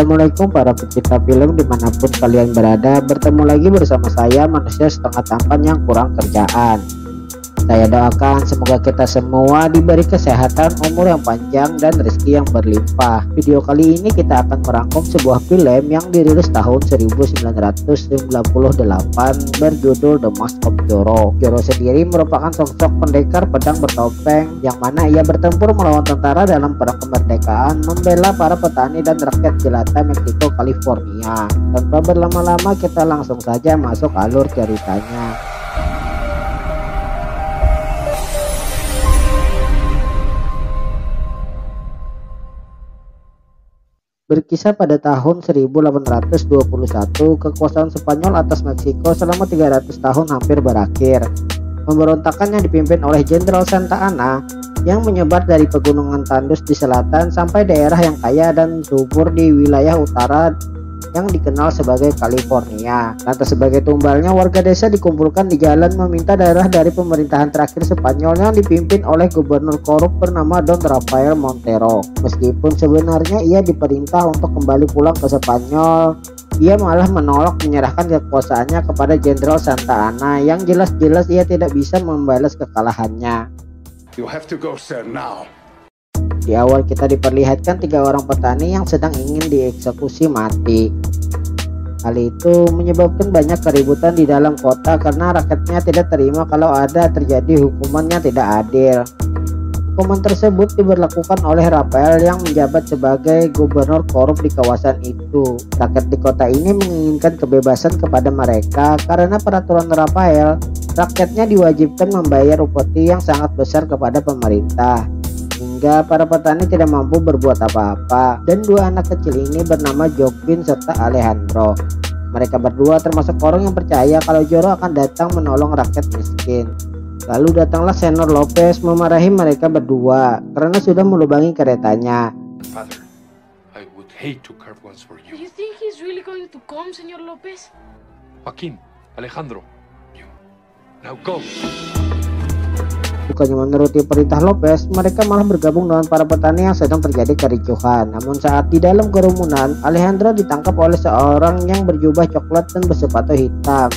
Assalamualaikum para pecinta film dimanapun kalian berada. Bertemu lagi bersama saya, manusia setengah tampan yang kurang kerjaan. Saya doakan semoga kita semua diberi kesehatan, umur yang panjang, dan rezeki yang berlimpah. Video kali ini kita akan merangkum sebuah film yang dirilis tahun 1998 berjudul The Mask of Zorro. Zorro sendiri merupakan sosok pendekar pedang bertopeng yang mana ia bertempur melawan tentara dalam perang kemerdekaan, membela para petani dan rakyat jelata Meksiko, California. Tanpa berlama-lama kita langsung saja masuk alur ceritanya. Berkisah pada tahun 1821, kekuasaan Spanyol atas Meksiko selama 300 tahun hampir berakhir. Pemberontakan yang dipimpin oleh Jenderal Santa Anna yang menyebar dari pegunungan tandus di selatan sampai daerah yang kaya dan subur di wilayah utara yang dikenal sebagai California. Lantas sebagai tumbalnya, warga desa dikumpulkan di jalan meminta daerah dari pemerintahan terakhir Spanyol yang dipimpin oleh gubernur korup bernama Don Rafael Montero. Meskipun sebenarnya ia diperintah untuk kembali pulang ke Spanyol, ia malah menolak menyerahkan kekuasaannya kepada Jenderal Santa Anna yang jelas-jelas ia tidak bisa membalas kekalahannya. You have to go, sir, now. Di awal kita diperlihatkan 3 orang petani yang sedang ingin dieksekusi mati. Hal itu menyebabkan banyak keributan di dalam kota karena rakyatnya tidak terima kalau ada terjadi hukuman yang tidak adil. Hukuman tersebut diberlakukan oleh Rafael yang menjabat sebagai gubernur korup di kawasan itu. Rakyat di kota ini menginginkan kebebasan kepada mereka karena peraturan Rafael, rakyatnya diwajibkan membayar upeti yang sangat besar kepada pemerintah. Hingga para petani tidak mampu berbuat apa-apa, dan 2 anak kecil ini bernama Joaquin serta Alejandro. Mereka berdua termasuk orang yang percaya kalau Zorro akan datang menolong rakyat miskin. Lalu datanglah Senor Lopez memarahi mereka berdua karena sudah melubangi keretanya. Father, I would hate to carve ones for you. Do you think he's really going to come, Senor Lopez? Joaquin, Alejandro, you. Now go. Bukannya menuruti perintah Lopez, mereka malah bergabung dengan para petani yang sedang terjadi kericuhan. Namun saat di dalam kerumunan, Alejandro ditangkap oleh seorang yang berjubah coklat dan bersepatu hitam.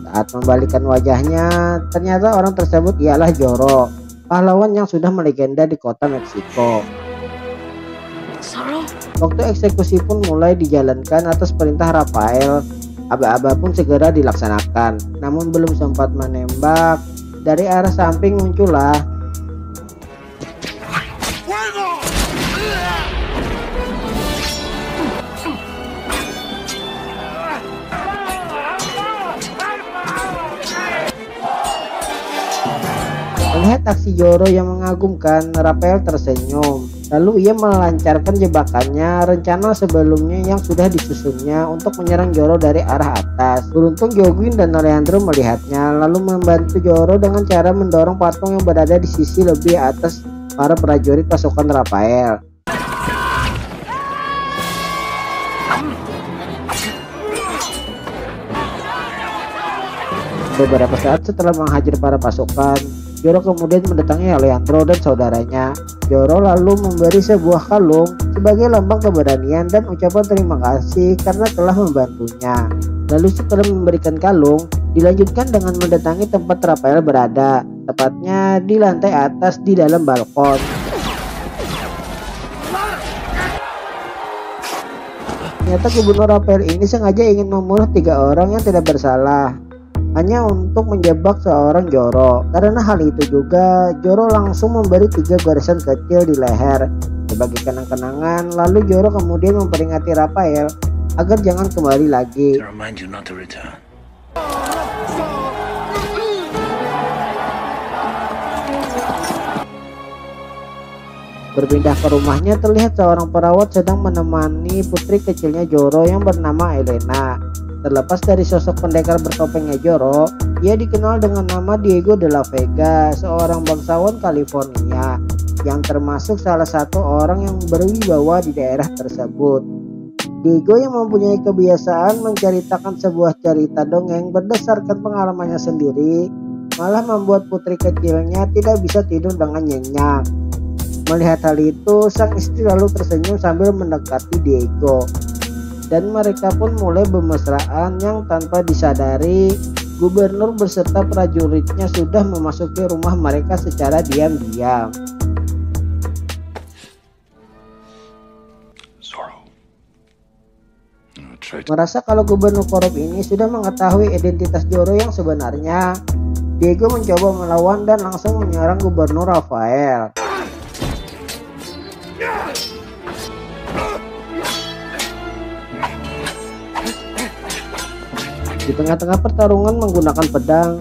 Saat membalikkan wajahnya, ternyata orang tersebut ialah Zorro, pahlawan yang sudah melegenda di kota Meksiko. Zorro. Waktu eksekusi pun mulai dijalankan atas perintah Rafael. Aba-aba pun segera dilaksanakan. Namun belum sempat menembak, dari arah samping muncullah melihat aksi Zorro yang mengagumkan, Rafael tersenyum. Lalu ia melancarkan jebakannya, rencana sebelumnya yang sudah disusunnya untuk menyerang Zorro dari arah atas. Beruntung Joaquin dan Alejandro melihatnya, lalu membantu Zorro dengan cara mendorong patung yang berada di sisi lebih atas para prajurit pasukan Rafael. Beberapa saat setelah menghajar para pasukan, Zorro kemudian mendatangi Alejandro dan saudaranya. Zorro lalu memberi sebuah kalung sebagai lambang keberanian dan ucapan terima kasih karena telah membantunya. Lalu setelah memberikan kalung, dilanjutkan dengan mendatangi tempat Rafael berada, tepatnya di lantai atas di dalam balkon. Ternyata gubernur Rafael ini sengaja ingin membunuh 3 orang yang tidak bersalah, hanya untuk menjebak seorang Zorro. Karena hal itu juga, Zorro langsung memberi 3 garisan kecil di leher sebagai kenang-kenangan. Lalu Zorro kemudian memperingati Rafael agar jangan kembali lagi. Berpindah ke rumahnya, terlihat seorang perawat sedang menemani putri kecilnya Zorro yang bernama Elena. Terlepas dari sosok pendekar bertopengnya Zorro, ia dikenal dengan nama Diego de la Vega, seorang bangsawan California yang termasuk salah satu orang yang berwibawa di daerah tersebut. Diego yang mempunyai kebiasaan menceritakan sebuah cerita dongeng berdasarkan pengalamannya sendiri, malah membuat putri kecilnya tidak bisa tidur dengan nyenyak. Melihat hal itu, sang istri lalu tersenyum sambil mendekati Diego. dan mereka pun mulai bermesraan yang tanpa disadari gubernur beserta prajuritnya sudah memasuki rumah mereka secara diam-diam. Merasa kalau gubernur korup ini sudah mengetahui identitas Zoro yang sebenarnya, Diego mencoba melawan dan langsung menyerang gubernur Rafael. Di tengah-tengah pertarungan menggunakan pedang,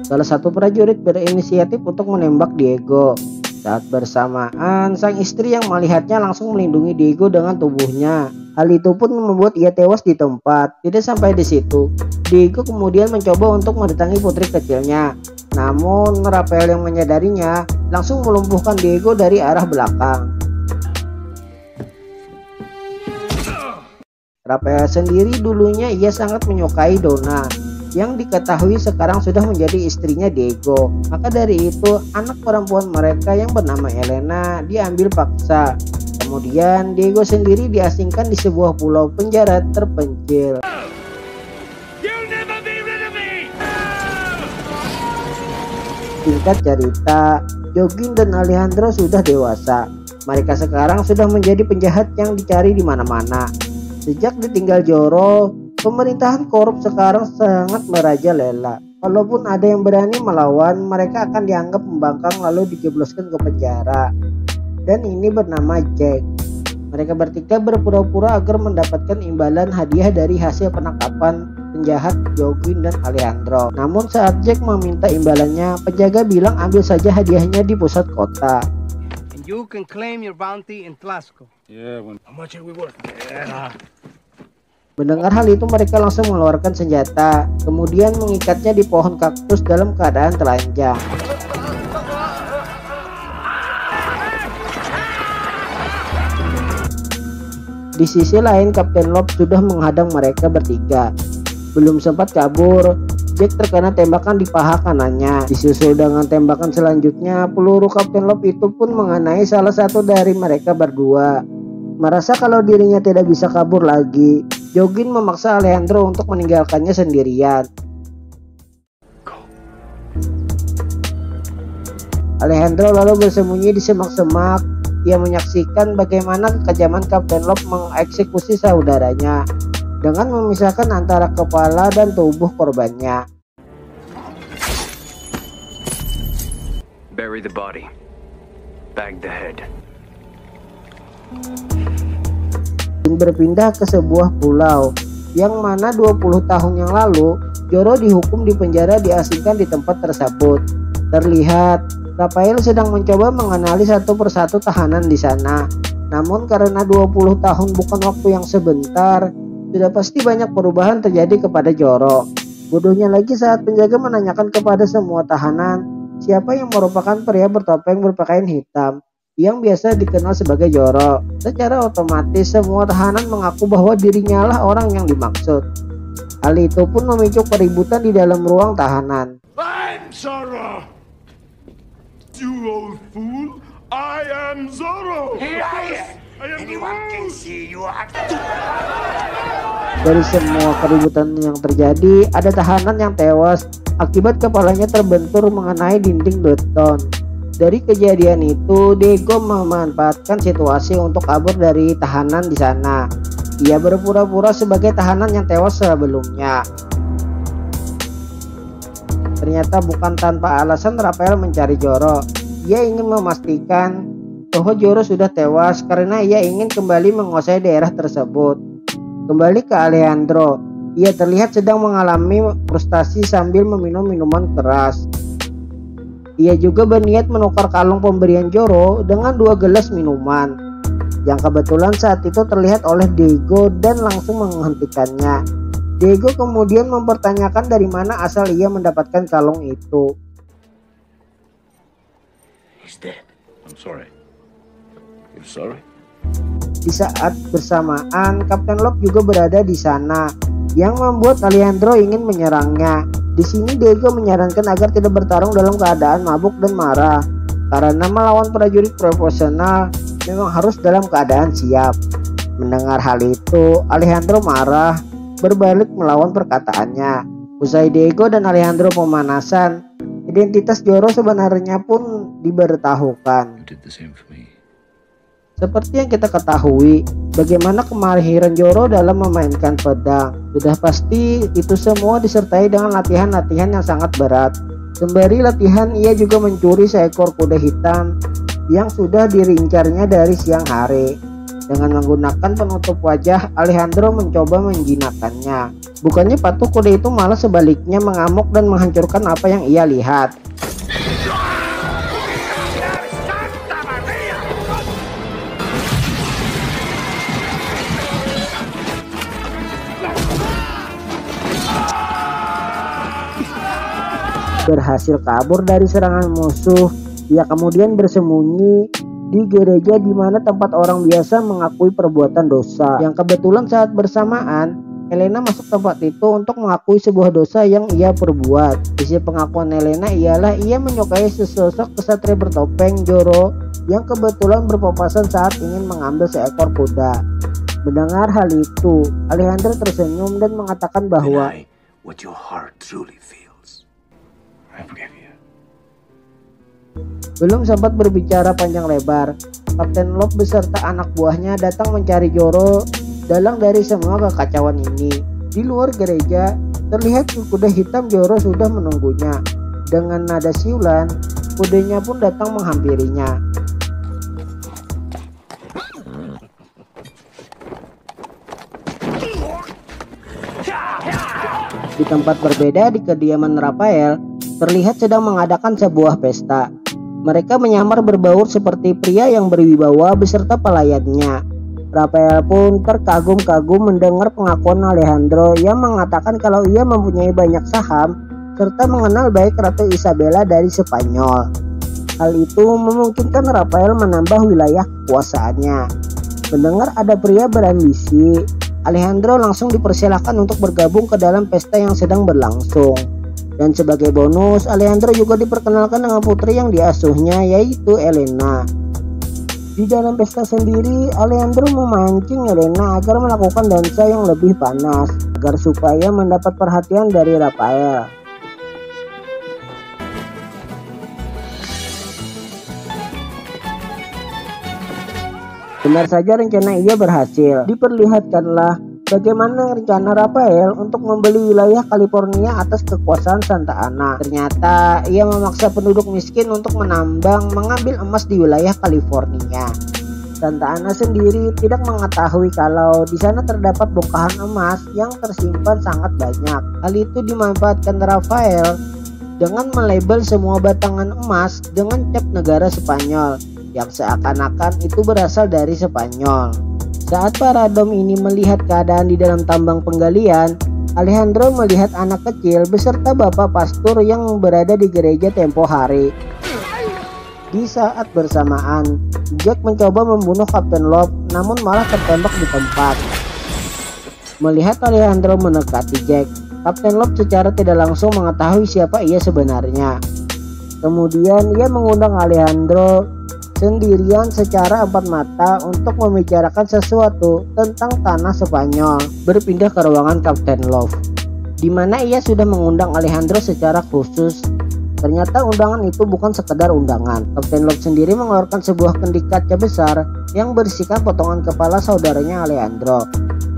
salah satu prajurit berinisiatif untuk menembak Diego. Saat bersamaan, sang istri yang melihatnya langsung melindungi Diego dengan tubuhnya. Hal itu pun membuat ia tewas di tempat. Tidak sampai di situ, Diego kemudian mencoba untuk mendatangi putri kecilnya. Namun Rafael yang menyadarinya langsung melumpuhkan Diego dari arah belakang. Rafael sendiri dulunya ia sangat menyukai Donna, yang diketahui sekarang sudah menjadi istrinya Diego. Maka dari itu anak perempuan mereka yang bernama Elena diambil paksa. Kemudian Diego sendiri diasingkan di sebuah pulau penjara terpencil. Singkat cerita, Joaquin dan Alejandro sudah dewasa. Mereka sekarang sudah menjadi penjahat yang dicari di mana-mana. Sejak ditinggal Zoro, pemerintahan korup sekarang sangat merajalela. Kalaupun ada yang berani melawan, mereka akan dianggap pembangkang lalu dijebloskan ke penjara. Dan ini bernama Jack. Mereka bertiga berpura-pura agar mendapatkan imbalan hadiah dari hasil penangkapan penjahat Joaquin dan Alejandro. Namun saat Jack meminta imbalannya, penjaga bilang ambil saja hadiahnya di pusat kota. And you can claim your bounty in Tlaxco. How much are we worth? Mendengar hal itu mereka langsung mengeluarkan senjata, kemudian mengikatnya di pohon kaktus dalam keadaan telanjang. Di sisi lain, Kapten Lop sudah menghadang mereka bertiga. Belum sempat kabur, Jack terkena tembakan di paha kanannya. Disusul dengan tembakan selanjutnya, peluru Kapten Lop itu pun mengenai salah satu dari mereka berdua. Merasa kalau dirinya tidak bisa kabur lagi, Joaquin memaksa Alejandro untuk meninggalkannya sendirian. Alejandro lalu bersembunyi di semak-semak. Ia menyaksikan bagaimana kekejaman Kapten Lop mengeksekusi saudaranya dengan memisahkan antara kepala dan tubuh korbannya. Bury the body. Bag the head. Berpindah ke sebuah pulau yang mana 20 tahun yang lalu Zoro dihukum di penjara diasingkan di tempat tersebut. Terlihat Rafael sedang mencoba mengenali satu persatu tahanan di sana. Namun karena 20 tahun bukan waktu yang sebentar, sudah pasti banyak perubahan terjadi kepada Zoro. Bodohnya lagi saat penjaga menanyakan kepada semua tahanan siapa yang merupakan pria bertopeng berpakaian hitam yang biasa dikenal sebagai Zoro. Secara otomatis semua tahanan mengaku bahwa dirinya lah orang yang dimaksud. Hal itu pun memicu keributan di dalam ruang tahanan. I'm Zoro! You old fool! I am Zoro! Here I am! I am Anyone can see you are... Dari semua keributan yang terjadi, ada tahanan yang tewas akibat kepalanya terbentur mengenai dinding beton. Dari kejadian itu, Diego memanfaatkan situasi untuk kabur dari tahanan di sana. Ia berpura-pura sebagai tahanan yang tewas sebelumnya. Ternyata bukan tanpa alasan Rafael mencari Zoro. Ia ingin memastikan bahwa Zoro sudah tewas karena ia ingin kembali menguasai daerah tersebut. Kembali ke Alejandro, ia terlihat sedang mengalami frustasi sambil meminum minuman keras. Ia juga berniat menukar kalung pemberian Zoro dengan 2 gelas minuman, yang kebetulan saat itu terlihat oleh Diego dan langsung menghentikannya. Diego kemudian mempertanyakan dari mana asal ia mendapatkan kalung itu. He's dead. I'm sorry. You're sorry? Di saat bersamaan, Kapten Lop juga berada di sana, yang membuat Alejandro ingin menyerangnya. Di sini Diego menyarankan agar tidak bertarung dalam keadaan mabuk dan marah, karena melawan prajurit profesional memang harus dalam keadaan siap. Mendengar hal itu, Alejandro marah, berbalik melawan perkataannya. Usai Diego dan Alejandro pemanasan, identitas Joro sebenarnya pun diberitahukan. Seperti yang kita ketahui, bagaimana kemahiran Joro dalam memainkan pedang. Sudah pasti itu semua disertai dengan latihan-latihan yang sangat berat. Sembari latihan, ia juga mencuri seekor kuda hitam yang sudah dirincarnya dari siang hari. Dengan menggunakan penutup wajah, Alejandro mencoba menjinakkannya. Bukannya patuh, kuda itu malah sebaliknya mengamuk dan menghancurkan apa yang ia lihat. Berhasil kabur dari serangan musuh, ia kemudian bersembunyi di gereja di mana tempat orang biasa mengakui perbuatan dosa. Yang kebetulan saat bersamaan, Elena masuk tempat itu untuk mengakui sebuah dosa yang ia perbuat. Isi pengakuan Elena ialah ia menyukai sesosok kesatria bertopeng Joro yang kebetulan berpapasan saat ingin mengambil seekor kuda. Mendengar hal itu, Alejandro tersenyum dan mengatakan bahwa what your heart truly feels. I forgive you. Belum sempat berbicara panjang lebar, Kapten Lop beserta anak buahnya datang mencari Joro. Dalang dari semua kekacauan ini, di luar gereja terlihat kuda hitam Joro sudah menunggunya. Dengan nada siulan, kudanya pun datang menghampirinya. Di tempat berbeda di kediaman Rafael, terlihat sedang mengadakan sebuah pesta. Mereka menyamar berbaur seperti pria yang berwibawa beserta pelayannya. Rafael pun terkagum-kagum mendengar pengakuan Alejandro yang mengatakan kalau ia mempunyai banyak saham serta mengenal baik Ratu Isabella dari Spanyol. Hal itu memungkinkan Rafael menambah wilayah kekuasaannya. Mendengar ada pria berambisi, Alejandro langsung dipersilakan untuk bergabung ke dalam pesta yang sedang berlangsung. Dan sebagai bonus, Alejandro juga diperkenalkan dengan putri yang diasuhnya, yaitu Elena. Di dalam pesta sendiri, Alejandro memancing Elena agar melakukan dansa yang lebih panas, agar supaya mendapat perhatian dari Rafael. Benar saja rencana ia berhasil. Diperlihatkanlah bagaimana rencana Rafael untuk membeli wilayah California atas kekuasaan Santa Ana. Ternyata ia memaksa penduduk miskin untuk menambang, mengambil emas di wilayah California. Santa Ana sendiri tidak mengetahui kalau di sana terdapat bongkahan emas yang tersimpan sangat banyak. Hal itu dimanfaatkan Rafael dengan melabel semua batangan emas dengan cap negara Spanyol yang seakan-akan itu berasal dari Spanyol. Saat para dom ini melihat keadaan di dalam tambang penggalian, Alejandro melihat anak kecil beserta bapak pastor yang berada di gereja tempo hari. Di saat bersamaan, Jack mencoba membunuh Kapten Lop namun malah tertembak di tempat. Melihat Alejandro mendekati Jack, Kapten Lop secara tidak langsung mengetahui siapa ia sebenarnya. Kemudian ia mengundang Alejandro sendirian secara empat mata untuk membicarakan sesuatu tentang tanah Spanyol. Berpindah ke ruangan Kapten Love, di mana ia sudah mengundang Alejandro secara khusus. Ternyata undangan itu bukan sekedar undangan. Kapten Love sendiri mengeluarkan sebuah kendi kaca besar yang berisikan potongan kepala saudaranya Alejandro.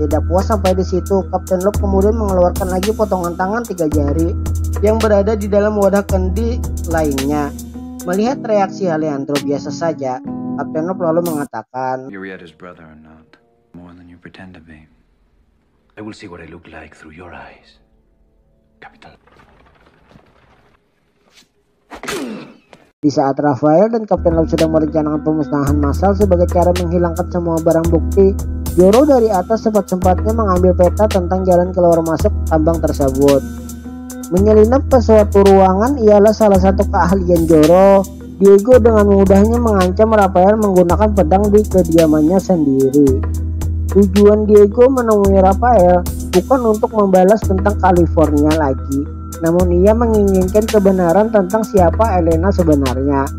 Tidak puas sampai di situ, Kapten Love kemudian mengeluarkan lagi potongan tangan 3 jari yang berada di dalam wadah kendi lainnya. Melihat reaksi Alejandro biasa saja, Kapten Lop lalu mengatakan, You're yet his brother or not, more than you pretend to be. I will see what I look like through your eyes, Capitan. Di saat Rafael dan Kapten Lop sedang merencanakan pemusnahan massal sebagai cara menghilangkan semua barang bukti, Joro dari atas sempat-sempatnya mengambil peta tentang jalan keluar masuk tambang tersebut. Menyelinap ke suatu ruangan ialah salah satu keahlian Joro. Diego dengan mudahnya mengancam Rafael menggunakan pedang di kediamannya sendiri. Tujuan Diego menemui Rafael bukan untuk membalas tentang California lagi, namun ia menginginkan kebenaran tentang siapa Elena sebenarnya.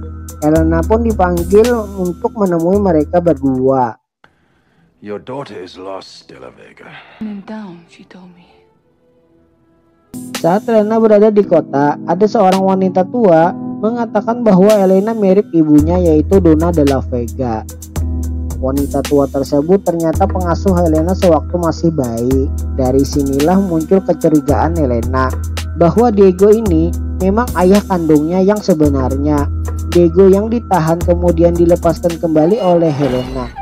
Elena pun dipanggil untuk menemui mereka berdua. Your daughter is lost, De La Vega. In town, she told me. Saat Elena berada di kota, ada seorang wanita tua mengatakan bahwa Elena mirip ibunya, yaitu Donna de la Vega. Wanita tua tersebut ternyata pengasuh Elena sewaktu masih bayi. Dari sinilah muncul kecurigaan Elena bahwa Diego ini memang ayah kandungnya yang sebenarnya. Diego yang ditahan kemudian dilepaskan kembali oleh Helena.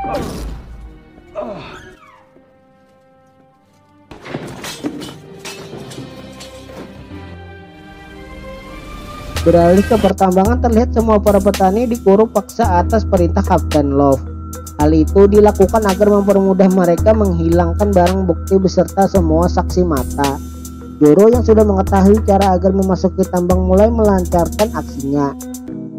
Beralih ke pertambangan, terlihat semua para petani dikurung paksa atas perintah Kapten Love. Hal itu dilakukan agar mempermudah mereka menghilangkan barang bukti beserta semua saksi mata. Joro yang sudah mengetahui cara agar memasuki tambang mulai melancarkan aksinya.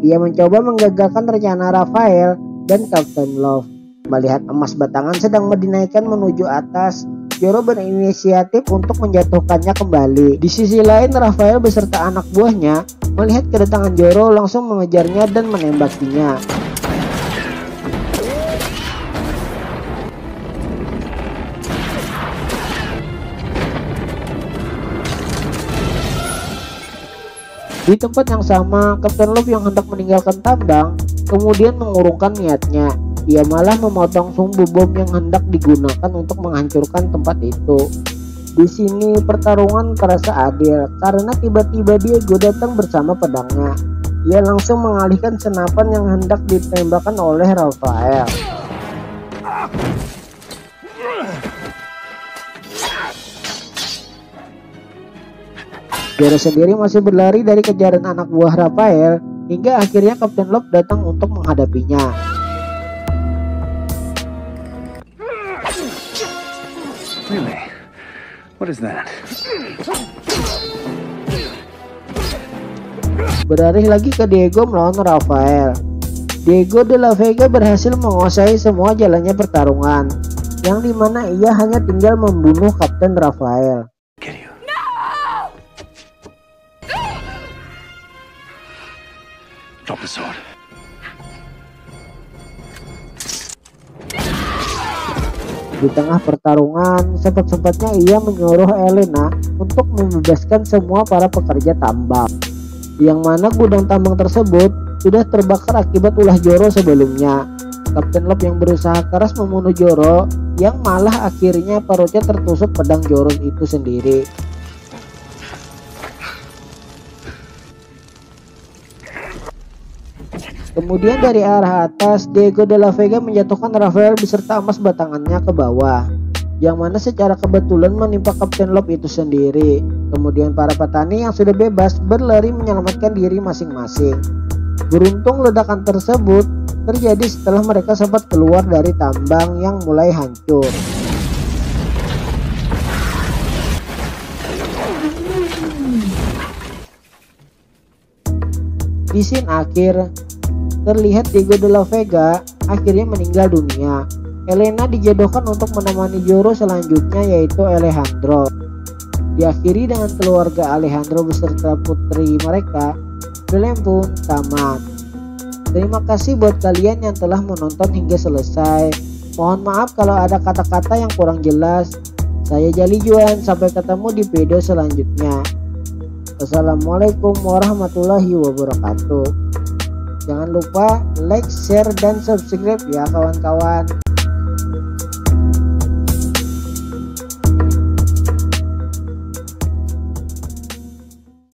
Ia mencoba menggagalkan rencana Rafael dan Kapten Love. Melihat emas batangan sedang dinaikkan menuju atas, Joro berinisiatif untuk menjatuhkannya kembali. Di sisi lain, Rafael beserta anak buahnya melihat kedatangan Joro langsung mengejarnya dan menembakinya. Di tempat yang sama, Kapten Love yang hendak meninggalkan tambang kemudian mengurungkan niatnya. Ia malah memotong sumbu bom yang hendak digunakan untuk menghancurkan tempat itu. Di sini pertarungan terasa adil karena tiba-tiba Diego datang bersama pedangnya. Ia langsung mengalihkan senapan yang hendak ditembakkan oleh Rafael. Joro sendiri masih berlari dari kejaran anak buah Rafael hingga akhirnya Kapten Love datang untuk menghadapinya. Really? What is that? Beralih lagi ke Diego melawan Rafael. Diego de la Vega berhasil menguasai semua jalannya pertarungan, yang dimana ia hanya tinggal membunuh Kapten Rafael. Get you. Drop the sword. Di tengah pertarungan, sempat-sempatnya ia menyuruh Elena untuk membebaskan semua para pekerja tambang, yang mana gudang tambang tersebut sudah terbakar akibat ulah Joro sebelumnya. Kapten Love yang berusaha keras membunuh Joro, yang malah akhirnya perutnya tertusuk pedang Joro itu sendiri. Kemudian dari arah atas, Diego de la Vega menjatuhkan Rafael beserta emas batangannya ke bawah, yang mana secara kebetulan menimpa Kapten Love itu sendiri. Kemudian para petani yang sudah bebas berlari menyelamatkan diri masing-masing. Beruntung ledakan tersebut terjadi setelah mereka sempat keluar dari tambang yang mulai hancur. Di scene akhir, terlihat Diego de la Vega akhirnya meninggal dunia. Elena dijodohkan untuk menemani Joro selanjutnya, yaitu Alejandro. Diakhiri dengan keluarga Alejandro beserta putri mereka. Film pun tamat. Terima kasih buat kalian yang telah menonton hingga selesai. Mohon maaf kalau ada kata-kata yang kurang jelas. Saya Jali Juan, sampai ketemu di video selanjutnya. Wassalamualaikum warahmatullahi wabarakatuh. Jangan lupa like, share, dan subscribe ya kawan-kawan.